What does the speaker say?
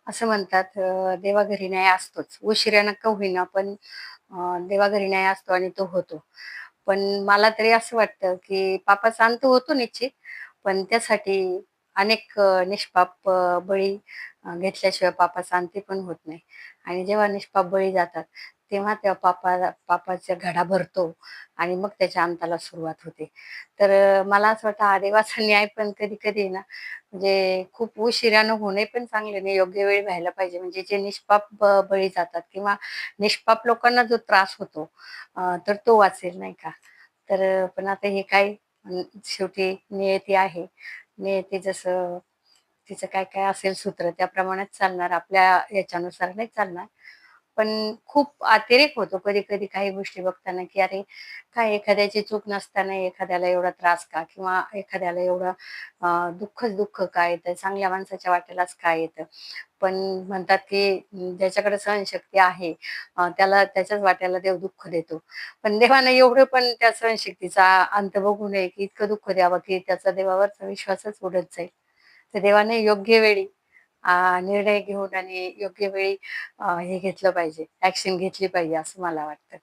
असं म्हणतात देवाघरी न्याय असतोच. उशिरानं का होईना पण देवाघरी न्याय असतो आणि तो होतो. पण मला तरी असं वाटतं, की पापाचा अंत होतो निश्चित, पण त्यासाठी अनेक निष्पाप बळी घेतल्याशिवाय पापाचा अंत पण होत नाही. आणि जेव्हा निष्पाप बळी जातात, तेव्हा त्या पापाचा घडा भरतो आणि मग त्याच्या अंताला सुरुवात होते. तर मला असं वाटतं हा देवाचा न्याय पण कधी-कधी ना म्हणजे खूप उशिरानं होणे पण चांगले नाही, योग्य वेळी व्हायला पाहिजे. म्हणजे जे निष्पाप बळी जातात किंवा निष्पाप लोकांना जो त्रास होतो तर तो वाचेल नाही का? तर पण आता हे काय शेवटी नियती आहे. नियती जसं तिचं काय-काय असेल सूत्र त्याप्रमाणेच चालणार. आपल्या याच्यानुसार नाही चालणार. पण खूप अतिरेक होतो कधी-कधी काही गोष्टी बघताना, की अरे, काय एखाद्याची चूक नसताना एखाद्याला एवढा त्रास का? किंवा एखाद्याला एवढं दुःखच दुःख का येतं? चांगल्या माणसाच्या वाट्यालाच का येतं? पण म्हणतात, की ज्याच्याकडे सहनशक्ती आहे त्याला त्याच्याच वाट्याला देव दुःख देतो. पण देवानं एवढं पण त्या सहनशक्तीचा अंत बघू नये, की इतकं दुःख द्यावं, की त्याचा देवावरचा विश्वासच उडत जाईल. तर देवाने योग्य वेळी निर्णय घेऊन आणि योग्य वेळी हे घेतलं पाहिजे, ॲक्शन घेतली पाहिजे असं मला वाटतं.